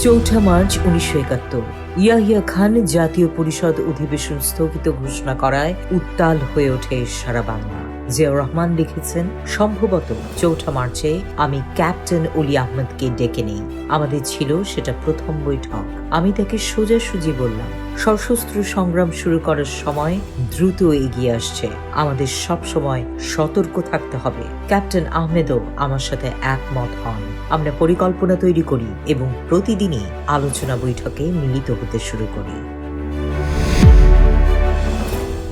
চৌঠা মার্চ 1971 ইয়াহিয়া খান জাতীয় পরিষদ অধিবেশন স্থগিত ঘোষণা করায় উত্তাল হয়ে ওঠে সারা বাংলা। জিয়াউর রহমান লিখেছেন, সম্ভবত চৌঠা মার্চে আমি ক্যাপ্টেন অলি আহমেদকে ডেকে নেই। আমাদের ছিল সেটা প্রথম বৈঠক। আমি তাকে সোজাসুজি বললাম, সশস্ত্র সংগ্রাম শুরু করার সময় দ্রুত এগিয়ে আসছে, আমাদের সব সময় সতর্ক থাকতে হবে। ক্যাপ্টেন আহমেদও আমার সাথে একমত হন। আমরা পরিকল্পনা তৈরি করি এবং প্রতিদিনই আলোচনা বৈঠকে মিলিত হতে শুরু করি।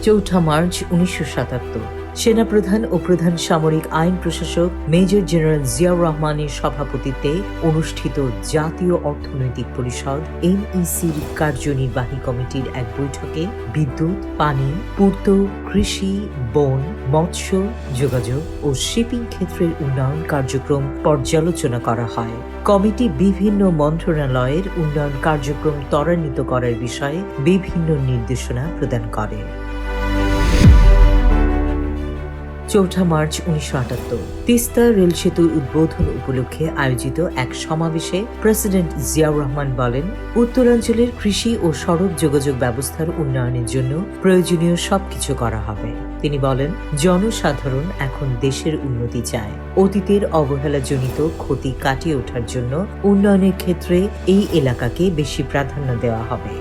চৌঠা মার্চ 1977 সেনাপ্রধান ও প্রধান সামরিক আইন প্রশাসক মেজর জেনারেল জিয়াউর রহমানের সভাপতিত্বে অনুষ্ঠিত জাতীয় অর্থনৈতিক পরিষদ NECর কার্যনির্বাহী কমিটির এক বৈঠকে বিদ্যুৎ, পানি, পূর্ত, কৃষি, বন, মৎস্য, যোগাযোগ ও শিপিং ক্ষেত্রের উন্নয়ন কার্যক্রম পর্যালোচনা করা হয়। কমিটি বিভিন্ন মন্ত্রণালয়ের উন্নয়ন কার্যক্রম ত্বরান্বিত করার বিষয়ে বিভিন্ন নির্দেশনা প্রদান করে। চৌঠা মার্চ 1978 তিস্তা রেল সেতুর উদ্বোধন উপলক্ষে আয়োজিত এক সমাবেশে প্রেসিডেন্ট জিয়াউর রহমান বলেন, উত্তরাঞ্চলের কৃষি ও সড়ক যোগাযোগ ব্যবস্থার উন্নয়নের জন্য প্রয়োজনীয় সবকিছু করা হবে। তিনি বলেন, জনসাধারণ এখন দেশের উন্নতি চায়। অতীতের অবহেলাজনিত ক্ষতি কাটিয়ে ওঠার জন্য উন্নয়নের ক্ষেত্রে এই এলাকাকে বেশি প্রাধান্য দেওয়া হবে।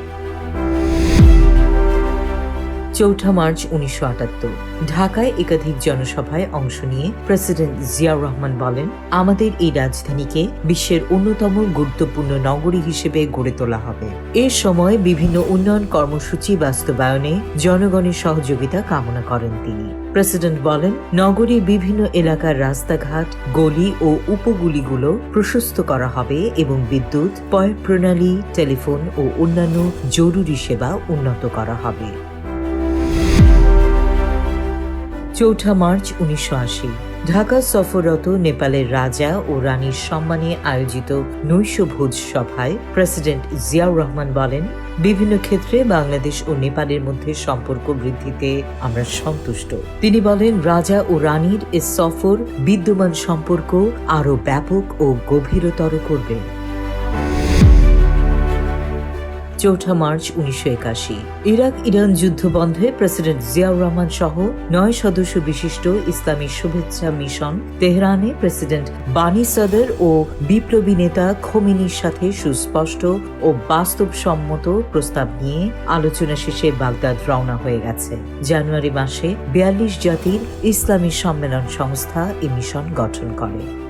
চৌঠা মার্চ 1978 ঢাকায় একাধিক জনসভায় অংশ নিয়ে প্রেসিডেন্ট জিয়াউর রহমান বলেন, আমাদের এই রাজধানীকে বিশ্বের অন্যতম গুরুত্বপূর্ণ নগরী হিসেবে গড়ে তোলা হবে। এ সময় বিভিন্ন উন্নয়ন কর্মসূচি বাস্তবায়নে জনগণের সহযোগিতা কামনা করেন তিনি। প্রেসিডেন্ট বলেন, নগরীর বিভিন্ন এলাকার রাস্তাঘাট, গলি ও উপগুলিগুলো প্রশস্ত করা হবে এবং বিদ্যুৎ, পয় প্রণালী, টেলিফোন ও অন্যান্য জরুরি সেবা উন্নত করা হবে। চৌঠা মার্চ 1980 ঢাকা সফররত নেপালের রাজা ও রানীর সম্মানে আয়োজিত নৈশভোজ সভায় প্রেসিডেন্ট জিয়াউর রহমান বলেন, বিভিন্ন ক্ষেত্রে বাংলাদেশ ও নেপালের মধ্যে সম্পর্ক বৃদ্ধিতে আমরা সন্তুষ্ট। তিনি বলেন, রাজা ও রানীর এ সফর বিদ্যমান সম্পর্ক আরও ব্যাপক ও গভীরতর করবে। চৌঠা মার্চ 1981 ইরাক ইরান যুদ্ধ বন্ধে প্রেসিডেন্ট জিয়াউর রহমান সহ 9 সদস্য বিশিষ্ট ইসলামী শুভেচ্ছা মিশন তেহরানে প্রেসিডেন্ট বানি সাদর ও বিপ্লবী নেতা খোমেনির সাথে সুস্পষ্ট ও বাস্তবসম্মত প্রস্তাব নিয়ে আলোচনা শেষে বাগদাদ রওনা হয়ে গেছে। জানুয়ারি মাসে 42 জাতির ইসলামী সম্মেলন সংস্থা এই মিশন গঠন করে।